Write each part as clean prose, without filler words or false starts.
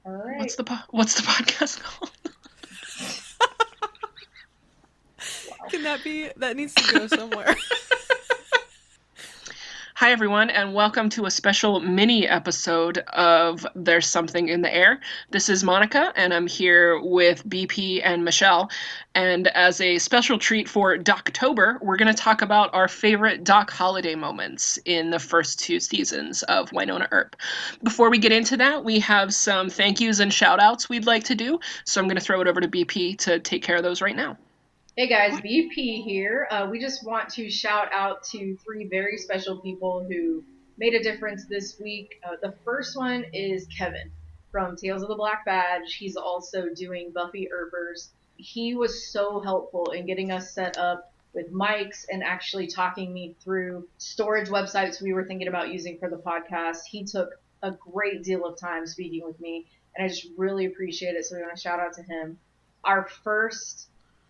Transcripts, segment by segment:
All right. What's the podcast called? Can that needs to go somewhere. Hi, everyone, and welcome to a special mini episode of There's Something in the Air. This is Monica, and I'm here with BP and Michelle. And as a special treat for Doctober, we're going to talk about our favorite Doc Holliday moments in the first 2 seasons of Wynonna Earp. Before we get into that, we have some thank yous and shout outs we'd like to do, so I'm going to throw it over to BP to take care of those right now. Hey guys, BP here. We just want to shout out to 3 very special people who made a difference this week. The first one is Kevin from Tales of the Black Badge. He's also doing Buffy Earpers. He was so helpful in getting us set up with mics and actually talking me through storage websites we were thinking about using for the podcast. He took a great deal of time speaking with me, and I just really appreciate it, so we want to shout out to him. Our first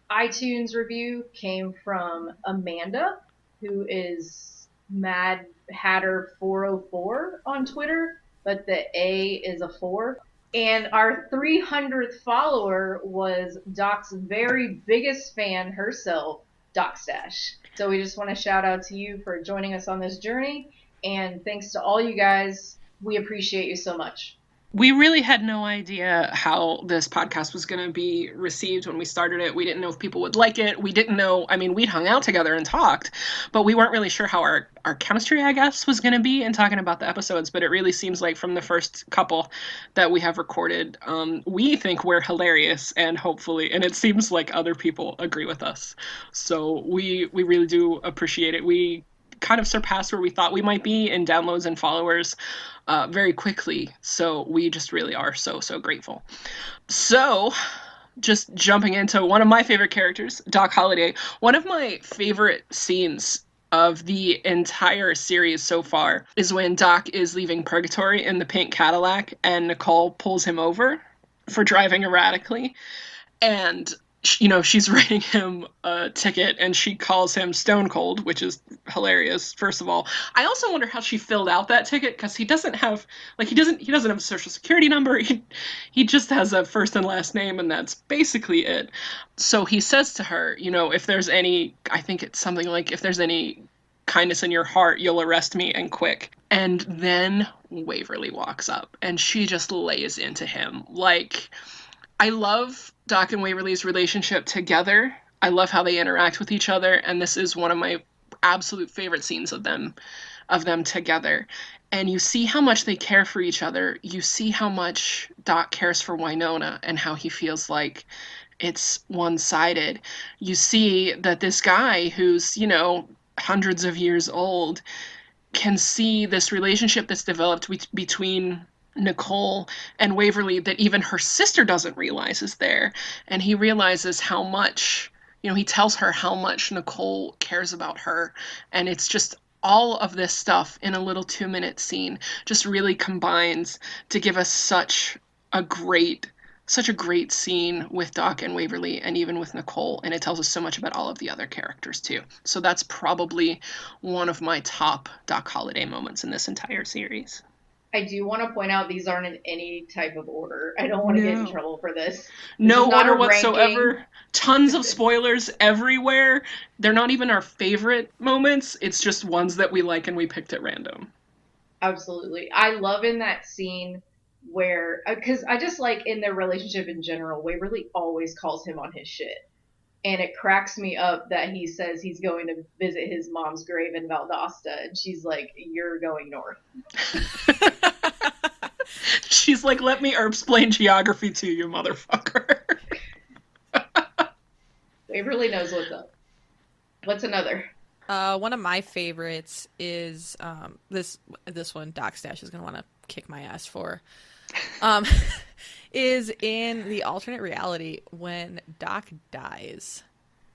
iTunes review came from Amanda, who is Mad Hatter 404 on Twitter, but the A is a 4. And our 300th follower was Doc's very biggest fan herself, Doc Stash. So we just want to shout out to you for joining us on this journey, and thanks to all you guys. We appreciate you so much. We really had no idea how this podcast was going to be received when we started it. We didn't know if people would like it. We didn't know, we'd hung out together and talked, but we weren't really sure how our chemistry, I guess, was going to be in talking about the episodes. But it really seems like from the first couple that we have recorded, we think we're hilarious, and hopefully, and it seems like other people agree with us. So we really do appreciate it. We kind of surpassed where we thought we might be in downloads and followers very quickly. So we just really are so grateful. So just jumping into one of my favorite characters, Doc Holliday. One of my favorite scenes of the entire series so far is when Doc is leaving Purgatory in the pink Cadillac and Nicole pulls him over for driving erratically. And she's writing him a ticket and she calls him Stone Cold, which is hilarious, first of all. I also wonder how she filled out that ticket, because he doesn't have a social security number. He just has a first and last name, and that's basically it. So he says to her, if there's any, I think it's something like, if there's any kindness in your heart, you'll arrest me, and quick. And then Waverly walks up and she just lays into him. I love Doc and Waverly's relationship together. I love how they interact with each other, and this is one of my absolute favorite scenes of them together. And you see how much they care for each other. You see how much Doc cares for Wynonna and how he feels like it's one-sided. You see that this guy who's, hundreds of years old can see this relationship that's developed between Nicole and Waverly that even her sister doesn't realize is there. And he realizes how much, he tells her how much Nicole cares about her. And it's just all of this stuff in a little 2-minute scene just really combines to give us such a great scene with Doc and Waverly, and even with Nicole. And it tells us so much about all of the other characters too. So that's probably one of my top Doc Holliday moments in this entire series. I do want to point out these aren't in any type of order. I don't want to get in trouble for this. No order whatsoever. Tons of spoilers everywhere. They're not even our favorite moments. It's just ones that we like and we picked at random. Absolutely. I love in that scene where, because I just like in their relationship in general, Waverly always calls him on his shit. And it cracks me up that he says he's going to visit his mom's grave in Valdosta. And she's like, you're going north. She's like, let me explain geography to you, motherfucker. Waverly knows what's up. What's another? One of my favorites is this one Doc Stash is going to want to kick my ass for. Is in the alternate reality when Doc dies.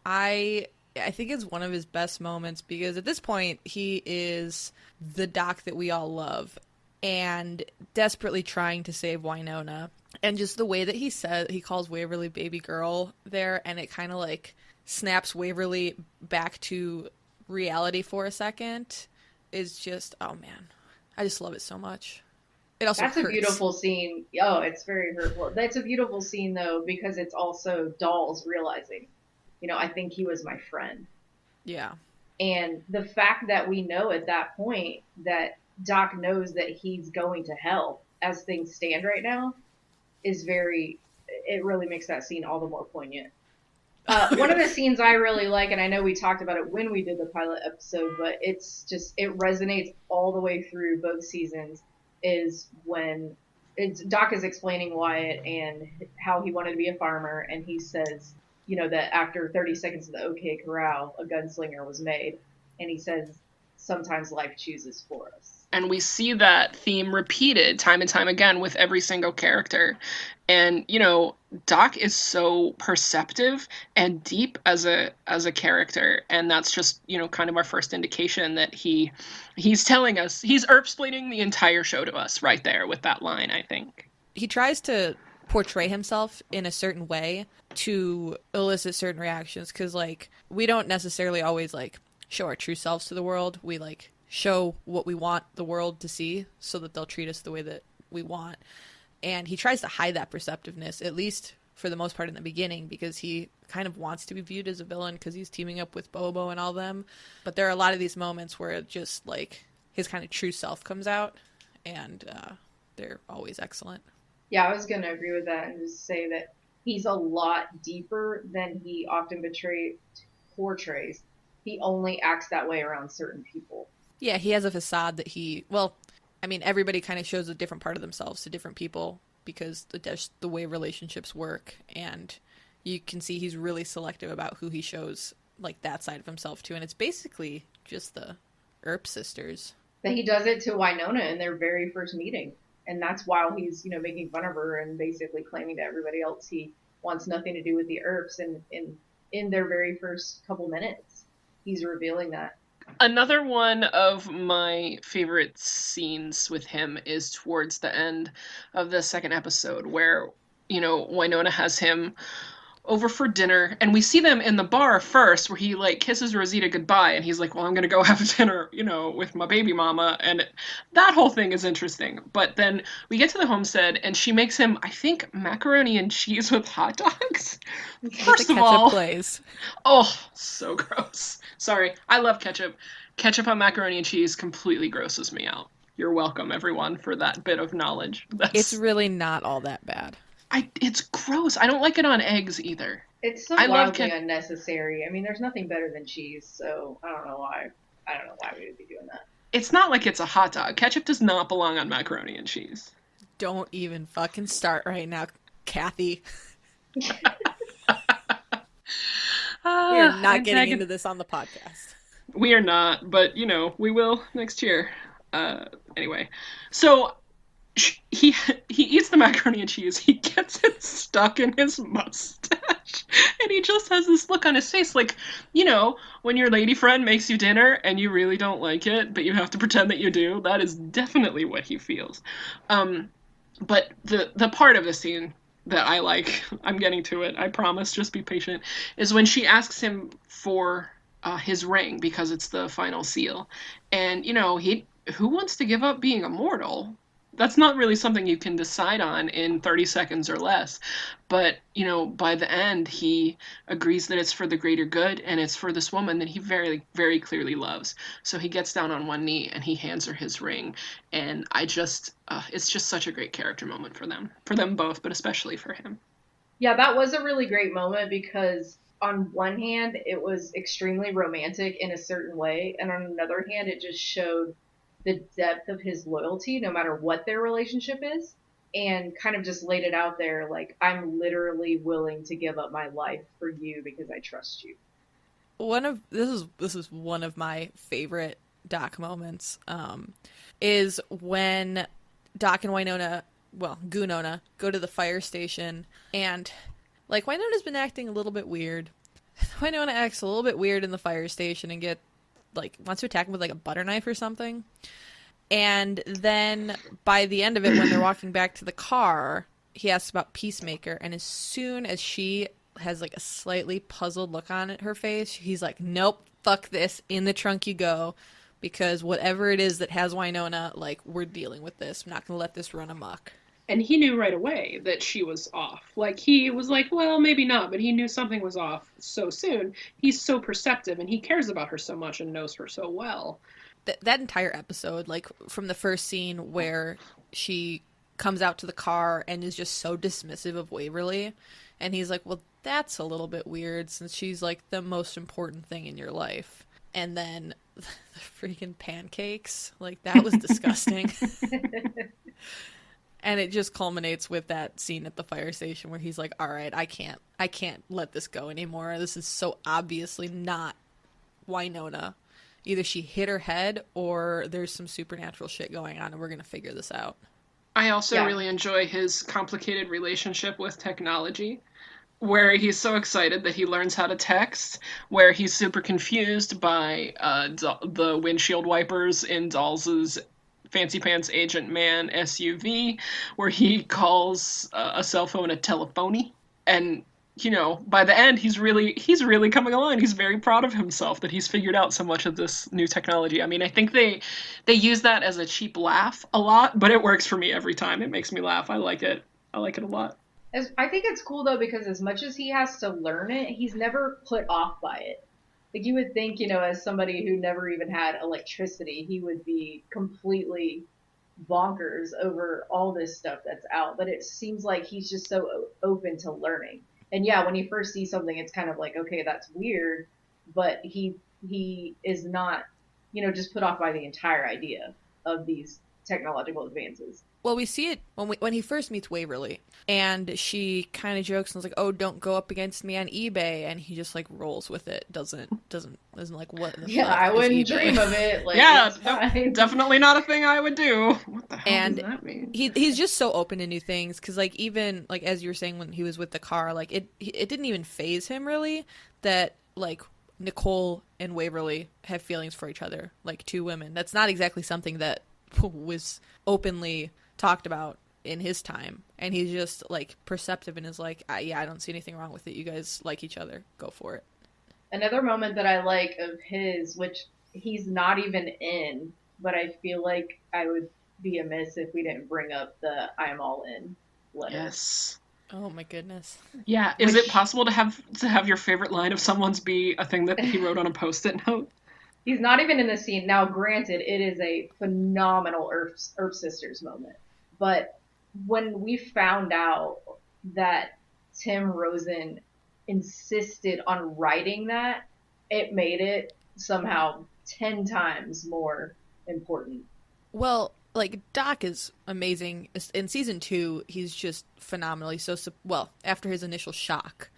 I think it's one of his best moments, because at this point he is the Doc that we all love and desperately trying to save Wynonna. And just the way that he calls Waverly baby girl there, and it kind of like snaps Waverly back to reality for a second, is just, oh man, I just love it so much. It also That's a hurts. beautiful scene. Oh, it's very hurtful. That's a beautiful scene though, because it's also Dolls realizing, I think he was my friend. Yeah. And the fact that we know at that point that Doc knows that he's going to hell as things stand right now it really makes that scene all the more poignant. One of the scenes I really like, and I know we talked about it when we did the pilot episode, but it resonates all the way through both seasons, is when Doc is explaining Wyatt and how he wanted to be a farmer, and he says, that after 30 seconds of the OK Corral, a gunslinger was made, and he says, sometimes life chooses for us. And we see that theme repeated time and time again with every single character. And, Doc is so perceptive and deep as a character. And that's just, kind of our first indication that he's telling us, he's erp-splaining the entire show to us right there with that line, I think. He tries to portray himself in a certain way to elicit certain reactions. Because, we don't necessarily always, show our true selves to the world. We, show what we want the world to see so that they'll treat us the way that we want. And he tries to hide that perceptiveness, at least for the most part in the beginning, because he kind of wants to be viewed as a villain because he's teaming up with Bobo and all them. But there are a lot of these moments where it just, his kind of true self comes out, and they're always excellent. Yeah, I was going to agree with that and just say that he's a lot deeper than he often portrays. He only acts that way around certain people. Yeah, he has a facade that everybody kind of shows a different part of themselves to different people because the way relationships work, and you can see he's really selective about who he shows that side of himself to, and it's basically just the Earp sisters. That he does it to Winona in their very first meeting, and that's while he's making fun of her and basically claiming to everybody else he wants nothing to do with the Earps, and in their very first couple minutes, he's revealing that. Another one of my favorite scenes with him is towards the end of the second episode where, Winona has him over for dinner, and we see them in the bar first where he kisses Rosita goodbye, and he's like, well, I'm gonna go have dinner, with my baby mama, and that whole thing is interesting. But then we get to the homestead and she makes him, I think, macaroni and cheese with hot dogs. First of all, plays. Oh, so gross. Sorry, I love ketchup. Ketchup on macaroni and cheese completely grosses me out. You're welcome, everyone, for that bit of knowledge. It's really not all that bad. It's gross. I don't like it on eggs either. It's so wildly unnecessary. There's nothing better than cheese, so I don't know why we would be doing that. It's not like it's a hot dog. Ketchup does not belong on macaroni and cheese. Don't even fucking start right now, Kathy. We are not getting into this on the podcast. We are not, but, we will next year. Anyway, so he eats the macaroni and cheese. He gets it stuck in his mustache. And he just has this look on his face like, when your lady friend makes you dinner and you really don't like it, but you have to pretend that you do. That is definitely what he feels. But the part of the scene that I like, I'm getting to it, I promise, just be patient, is when she asks him for his ring because it's the final seal. And, who wants to give up being immortal? That's not really something you can decide on in 30 seconds or less. But, by the end, he agrees that it's for the greater good and it's for this woman that he very, very clearly loves. So he gets down on one knee and he hands her his ring. And it's just such a great character moment for them both, but especially for him. Yeah, that was a really great moment because on one hand, it was extremely romantic in a certain way. And on another hand, it just showed the depth of his loyalty, no matter what their relationship is, and kind of just laid it out there like, I'm literally willing to give up my life for you because I trust you. This is one of my favorite Doc moments, is when Doc and Goonona go to the fire station, and Winona's been acting a little bit weird. Winona acts a little bit weird in the fire station and wants to attack him with a butter knife or something. And then by the end of it, when they're walking back to the car, he asks about Peacemaker. And as soon as she has a slightly puzzled look on her face, he's like, nope, fuck this. In the trunk you go. because whatever it is that has Winona, like, we're dealing with this. I'm not going to let this run amok. And he knew right away that she was off. Like, he was like, well, maybe not, but he knew something was off so soon. He's so perceptive, and he cares about her so much and knows her so well. That entire episode, like, from the first scene where she comes out to the car and is just so dismissive of Waverly, and he's like, well, that's a little bit weird since she's, like, the most important thing in your life. And then the freaking pancakes, like, that was disgusting. And it just culminates with that scene at the fire station where he's like, all right, I can't let this go anymore. This is so obviously not Winona. Either she hit her head or there's some supernatural shit going on and we're going to figure this out. I also really enjoy his complicated relationship with technology, where he's so excited that he learns how to text, where he's super confused by the windshield wipers in Dawes' Fancy Pants Agent Man SUV, where he calls a cell phone a telephony. And, you know, by the end, he's really coming along. He's very proud of himself that he's figured out so much of this new technology. I mean, I think they use that as a cheap laugh a lot, but it works for me every time. It makes me laugh. I like it. I like it a lot. I think it's cool, though, because as much as he has to learn it, he's never put off by it. Like, you would think, you know, as somebody who never even had electricity, he would be completely bonkers over all this stuff that's out. But it seems like he's just so open to learning. And yeah, when you first see something, it's kind of like, okay, that's weird. But he is not, you know, just put off by the entire idea of these technological advances. Well, we see it when he first meets Waverly, and she kind of jokes and is like, "Oh, don't go up against me on eBay," and he just like rolls with it. Doesn't like what? The fuck I is wouldn't eBay? dream of it. Like, Definitely not a thing I would do. What the hell does that mean? He's just so open to new things because, like, even like as you were saying when he was with the car, like it didn't even faze him really that like Nicole and Waverly have feelings for each other, like two women. That's not exactly something that was openly talked about in his time, and he's just like perceptive and is like, yeah, I don't see anything wrong with it. You guys like each other, go for it. Another moment that I like of his, which he's not even in, but I feel like I would be amiss if we didn't bring up the "I'm all in" letter. Yes. Oh my goodness. Yeah. Is it possible to have your favorite line of someone's be a thing that he wrote on a Post-it note? He's not even in the scene. Now, granted, it is a phenomenal Earth Sisters moment. But when we found out that Tim Rosen insisted on writing that, it made it somehow 10 times more important. Well, like, Doc is amazing. In season 2, he's just phenomenally after his initial shock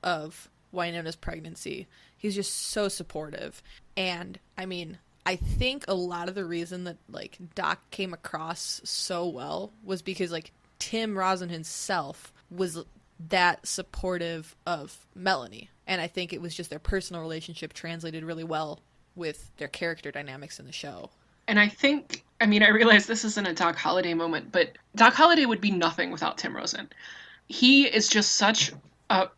of Winona's pregnancy, he's just so supportive. And, I mean, I think a lot of the reason that, like, Doc came across so well was because, like, Tim Rosen himself was that supportive of Melanie. And I think it was just their personal relationship translated really well with their character dynamics in the show. And I think, I mean, I realize this isn't a Doc Holliday moment, but Doc Holliday would be nothing without Tim Rosen. He is just such a...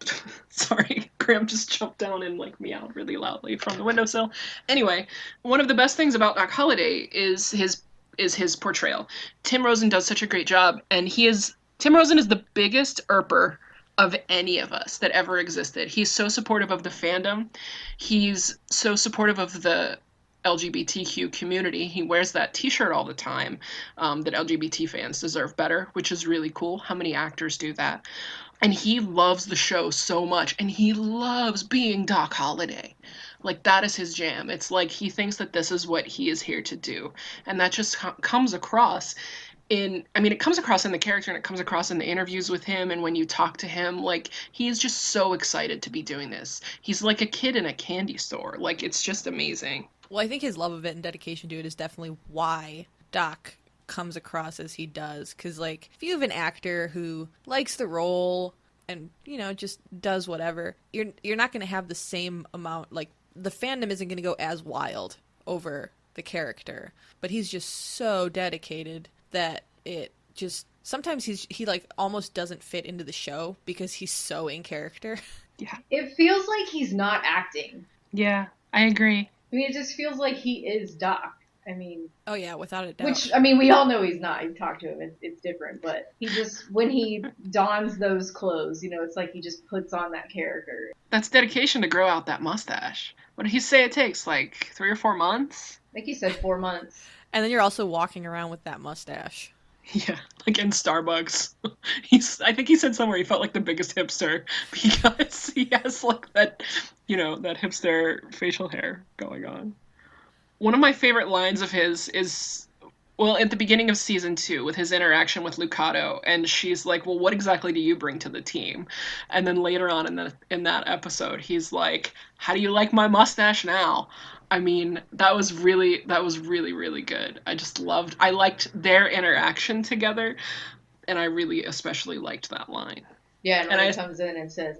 Sorry, Graham just jumped down and, like, meowed really loudly from the windowsill. Anyway, one of the best things about Doc Holliday is his portrayal. Tim Rosen does such a great job, and Tim Rosen is the biggest Earper of any of us that ever existed. He's so supportive of the fandom. He's so supportive of the LGBTQ community. He wears that t-shirt all the time, that LGBT fans deserve better, which is really cool. How many actors do that? And he loves the show so much, and he loves being Doc Holliday. Like, that is his jam. It's like he thinks that this is what he is here to do. And that just comes across it comes across in the character, and it comes across in the interviews with him, and when you talk to him, like, he is just so excited to be doing this. He's like a kid in a candy store. Like, it's just amazing. Well, I think his love of it and dedication to it is definitely why Doc comes across as he does. Because, like, if you have an actor who likes the role and, you know, just does whatever, you're not going to have the same amount, like, the fandom isn't going to go as wild over the character. But he's just so dedicated that it just... Sometimes he like, almost doesn't fit into the show because he's so in character. Yeah. It feels like he's not acting. Yeah, I agree. I mean, it just feels like he is Doc. I mean, Oh yeah, without a doubt. which, I mean, we all know he's not. You've talked to him. It's different. But he just, when he dons those clothes, it's like he just puts on that character. That's dedication to grow out that mustache. What did he say it takes? Like 3 or 4 months? I think he said 4 months. And then you're also walking around with that mustache. Yeah, like in Starbucks. I think he said somewhere he felt like the biggest hipster because he has like that, that hipster facial hair going on. One of my favorite lines of his is, well, at the beginning of season 2 with his interaction with Lucado, and she's like, well, what exactly do you bring to the team? And then later on in that episode, he's like, how do you like my mustache now? I mean, that was really, really good. I liked their interaction together, and I really especially liked that line. Yeah, and when he comes in and says,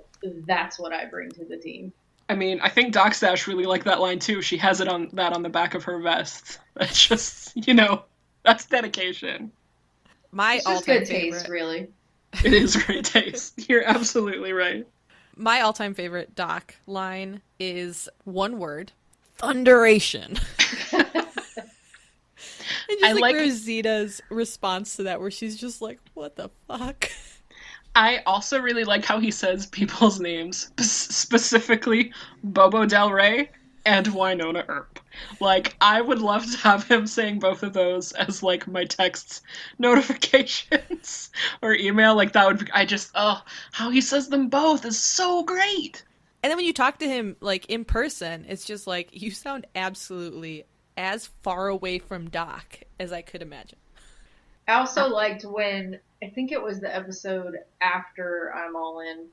that's what I bring to the team. I mean, I think Doc Stash really liked that line too. She has it on the back of her vest. That's just, that's dedication. My all-time good favorite. Taste, really. It is great taste. You're absolutely right. My all-time favorite Doc line is one word. Thunderation. And just like Rosita's response to that, where she's just like, what the fuck? I also really like how he says people's names, specifically Bobo Del Rey and Winona Earp. Like, I would love to have him saying both of those as, like, my text notifications or email. Like, that would be, how he says them both is so great. And then when you talk to him, like, in person, it's just like, you sound absolutely as far away from Doc as I could imagine. I also liked when, I think it was the episode after I'm All In,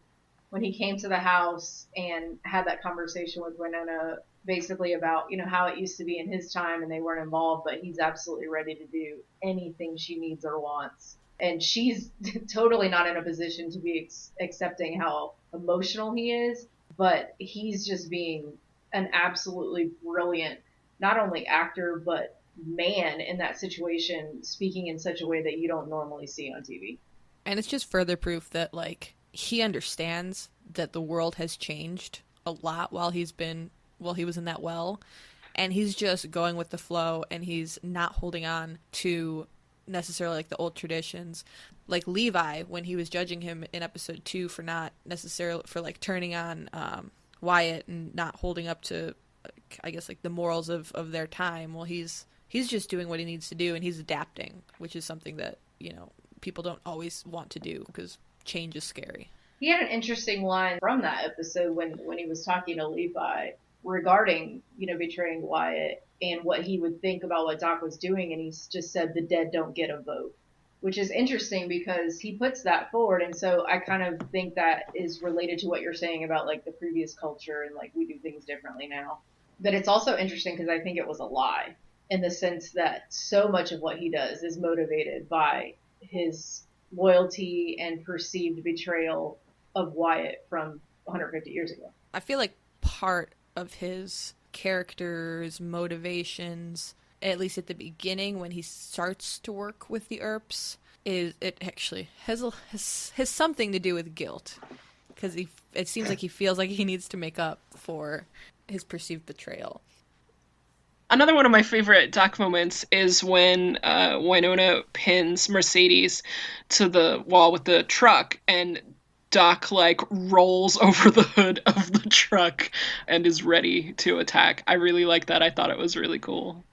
when he came to the house and had that conversation with Winona, basically about, how it used to be in his time and they weren't involved, but he's absolutely ready to do anything she needs or wants. And she's totally not in a position to be accepting how emotional he is. But he's just being an absolutely brilliant, not only actor, but man in that situation, speaking in such a way that you don't normally see on TV. And it's just further proof that, like, he understands that the world has changed a lot while he was in that well. And he's just going with the flow, and he's not holding on to necessarily, like, the old traditions. Like Levi, when he was judging him in episode 2 for not necessarily, for like turning on Wyatt and not holding up to, I guess, like the morals of their time. Well, he's just doing what he needs to do, and he's adapting, which is something that, people don't always want to do because change is scary. He had an interesting line from that episode when he was talking to Levi regarding, betraying Wyatt and what he would think about what Doc was doing, and he just said, the dead don't get a vote. Which is interesting because he puts that forward, and so I kind of think that is related to what you're saying about, like, the previous culture and, like, we do things differently now. But it's also interesting because I think it was a lie in the sense that so much of what he does is motivated by his loyalty and perceived betrayal of Wyatt from 150 years ago. I feel like part of his character's motivations, at least at the beginning when he starts to work with the Earps, is it actually has something to do with guilt, because it seems like he feels like he needs to make up for his perceived betrayal. Another one of my favorite Doc moments is when Winona pins Mercedes to the wall with the truck, and Doc, like, rolls over the hood of the truck and is ready to attack. I really like that. I thought it was really cool.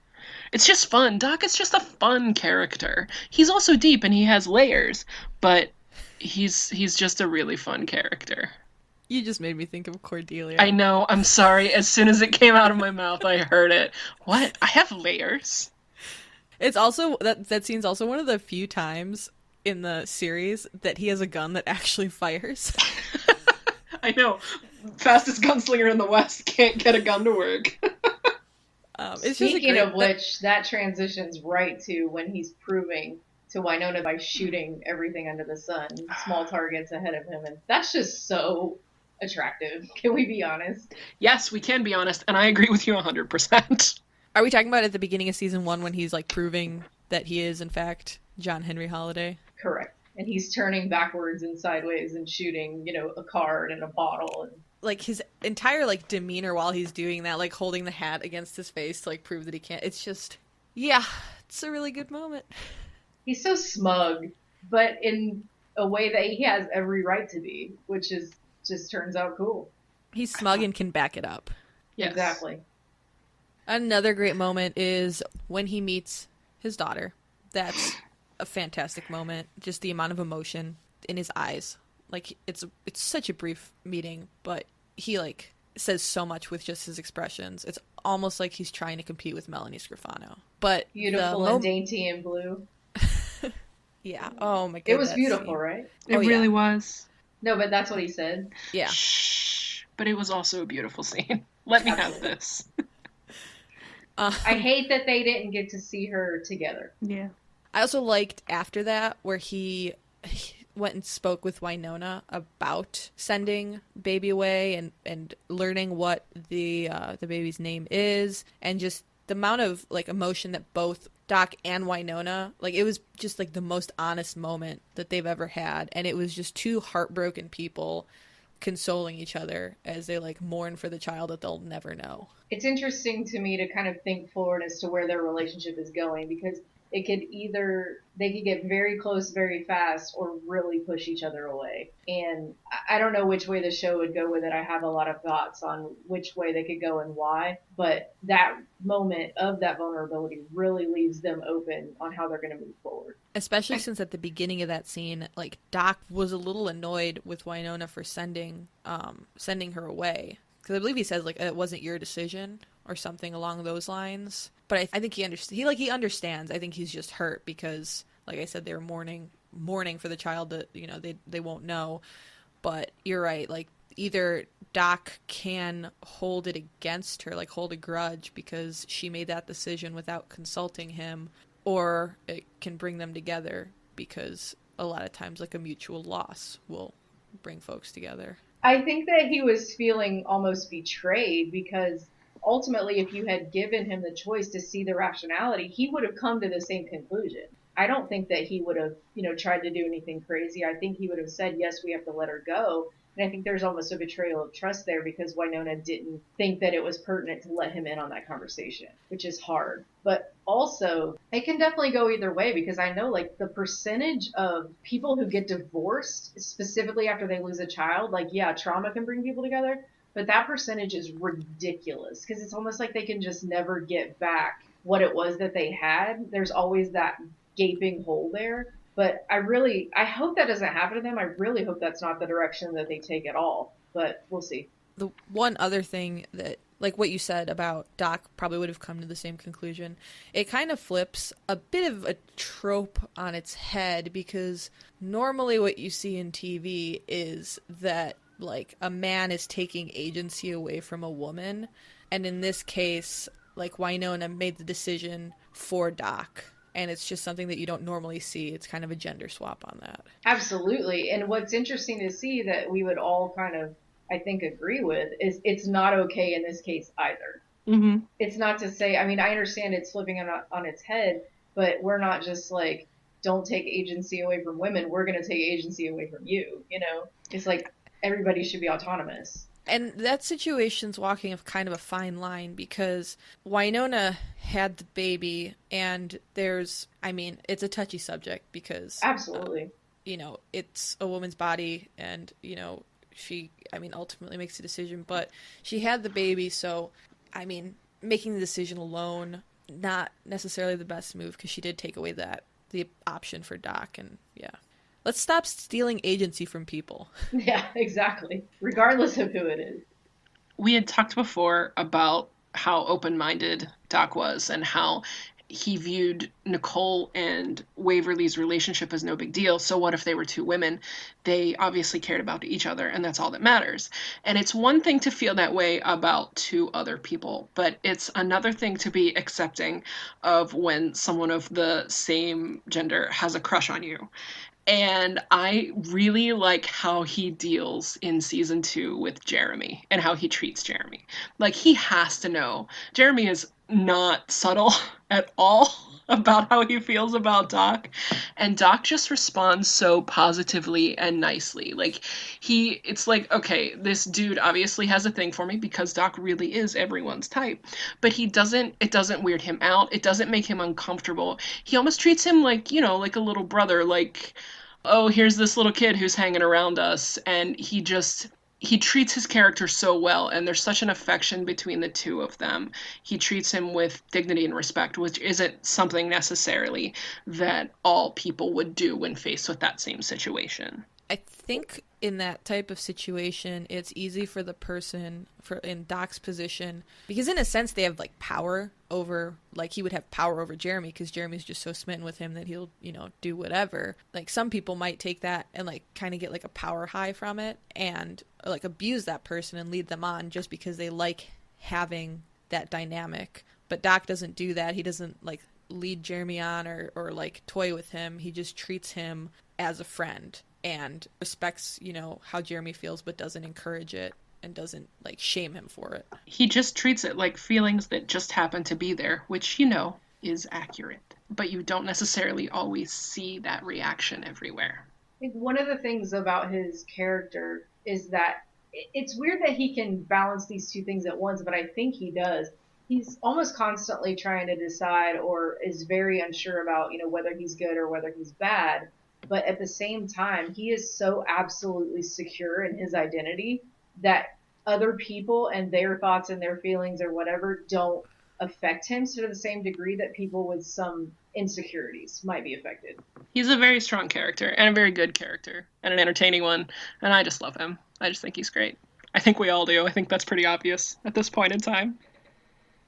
It's just fun. Doc is just a fun character. He's also deep and he has layers, but he's just a really fun character. You just made me think of Cordelia. I know. I'm sorry. As soon as it came out of my mouth, I heard it. What? I have layers? It's also, that scene's also one of the few times in the series that he has a gun that actually fires. I know. Fastest gunslinger in the West can't get a gun to work. Speaking of which, that transitions right to when he's proving to Winona by shooting everything under the sun, small targets ahead of him, and that's just so attractive. Can we be honest? Yes, we can be honest, and I agree with you 100%. Are we talking about at the beginning of season 1 when he's, like, proving that he is, in fact, John Henry Holliday? Correct. And he's turning backwards and sideways and shooting, a card and a bottle. And... like, entire like demeanor while he's doing that, like holding the hat against his face to like prove that he can't. It's just, yeah, it's a really good moment. He's so smug, but in a way that he has every right to be, which is just turns out cool. He's smug and can back it up. Yes. Exactly. Another great moment is when he meets his daughter. That's a fantastic moment. Just the amount of emotion in his eyes. Like, it's such a brief meeting, but he like says so much with just his expressions. It's almost like he's trying to compete with Melanie Scrofano. But beautiful and dainty and blue. Yeah. Oh my goodness. It was beautiful, right? It really was. No, but that's what he said. Yeah. Shh. But it was also a beautiful scene. Let me have this. I hate that they didn't get to see her together. Yeah. I also liked after that where he went and spoke with Winona about sending baby away and learning what the baby's name is, and just the amount of like emotion that both Doc and Winona, like, it was just like the most honest moment that they've ever had, and it was just two heartbroken people consoling each other as they like mourn for the child that they'll never know. It's interesting to me to kind of think forward as to where their relationship is going, because it could they could get very close very fast or really push each other away. And I don't know which way the show would go with it. I have a lot of thoughts on which way they could go and why, but that moment of that vulnerability really leaves them open on how they're going to move forward. Especially since at the beginning of that scene, like, Doc was a little annoyed with Winona for sending her away. Because I believe he says, like, it wasn't your decision or something along those lines. But I think he understands. I think he's just hurt because, like I said, they were mourning for the child that, you know, they won't know. But you're right. Like, either Doc can hold it against her, like hold a grudge because she made that decision without consulting him, or it can bring them together because a lot of times, like, a mutual loss will bring folks together. I think that he was feeling almost betrayed because ultimately, if you had given him the choice to see the rationality, he would have come to the same conclusion. I don't think that he would have, tried to do anything crazy. I think he would have said, yes, we have to let her go. And I think there's almost a betrayal of trust there because Winona didn't think that it was pertinent to let him in on that conversation, which is hard. But also, it can definitely go either way because I know, like, the percentage of people who get divorced, specifically after they lose a child, like, yeah, trauma can bring people together, but that percentage is ridiculous because it's almost like they can just never get back what it was that they had. There's always that gaping hole there. But I hope that doesn't happen to them. I really hope that's not the direction that they take at all. But we'll see. The one other thing that, like what you said about Doc probably would have come to the same conclusion, it kind of flips a bit of a trope on its head because normally what you see in TV is that, like, a man is taking agency away from a woman. And in this case, like, Winona made the decision for Doc. And it's just something that you don't normally see. It's kind of a gender swap on that. Absolutely. And what's interesting to see that we would all kind of, I think, agree with is it's not okay in this case either. Mm-hmm. It's not to say, I mean, I understand it's flipping on its head, but we're not just like, don't take agency away from women. We're going to take agency away from you. It's like everybody should be autonomous. And that situation's walking a kind of a fine line because Winona had the baby and it's a touchy subject because absolutely, it's a woman's body and, she, ultimately makes a decision, but she had the baby. So, making the decision alone, not necessarily the best move because she did take away the option for Doc. And yeah. Let's stop stealing agency from people. Yeah, exactly. Regardless of who it is. We had talked before about how open-minded Doc was and how he viewed Nicole and Waverly's relationship as no big deal. So what if they were two women? They obviously cared about each other, and that's all that matters. And it's one thing to feel that way about two other people, but it's another thing to be accepting of when someone of the same gender has a crush on you. And I really like how he deals in season 2 with Jeremy and how he treats Jeremy. Like, he has to know. Jeremy is not subtle at all. about how he feels about Doc, and Doc just responds so positively and nicely. Like, it's like, okay, this dude obviously has a thing for me because Doc really is everyone's type, but it doesn't weird him out. It doesn't make him uncomfortable. He almost treats him like, like a little brother, like, oh, here's this little kid who's hanging around us, and he treats his character so well, and there's such an affection between the two of them. He treats him with dignity and respect, which isn't something necessarily that all people would do when faced with that same situation. I think in that type of situation, it's easy for the person in Doc's position, because in a sense they have like power over, like he would have power over Jeremy because Jeremy's just so smitten with him that he'll, do whatever. Like some people might take that and like kind of get like a power high from it and like abuse that person and lead them on just because they like having that dynamic. But Doc doesn't do that. He doesn't like lead Jeremy on or like toy with him. He just treats him as a friend and respects, how Jeremy feels, but doesn't encourage it and doesn't like shame him for it. He just treats it like feelings that just happen to be there, which, is accurate. But you don't necessarily always see that reaction everywhere. I think one of the things about his character is that it's weird that he can balance these two things at once, but I think he does. He's almost constantly trying to decide or is very unsure about, whether he's good or whether he's bad. But at the same time, he is so absolutely secure in his identity that other people and their thoughts and their feelings or whatever don't affect him to the same degree that people with some insecurities might be affected. He's a very strong character and a very good character and an entertaining one. And I just love him. I just think he's great. I think we all do. I think that's pretty obvious at this point in time.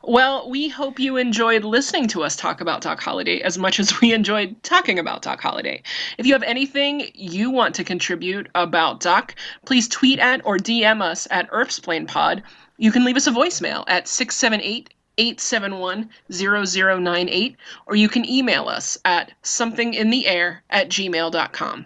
Well, we hope you enjoyed listening to us talk about Doc Holliday as much as we enjoyed talking about Doc Holliday. If you have anything you want to contribute about Doc, please tweet at or DM us at EarthsplainPod. You can leave us a voicemail at 678-871-0098, or you can email us at somethingintheair@gmail.com.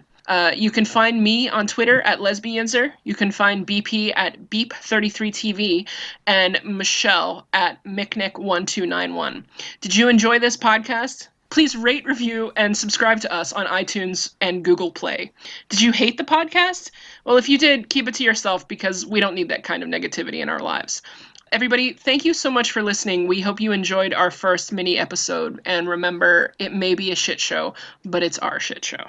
You can find me on Twitter at Lesbianzer. You can find BP at Beep33TV and Michelle at MicNick1291. Did you enjoy this podcast? Please rate, review, and subscribe to us on iTunes and Google Play. Did you hate the podcast? Well, if you did, keep it to yourself because we don't need that kind of negativity in our lives. Everybody, thank you so much for listening. We hope you enjoyed our first mini episode. And remember, it may be a shit show, but it's our shit show.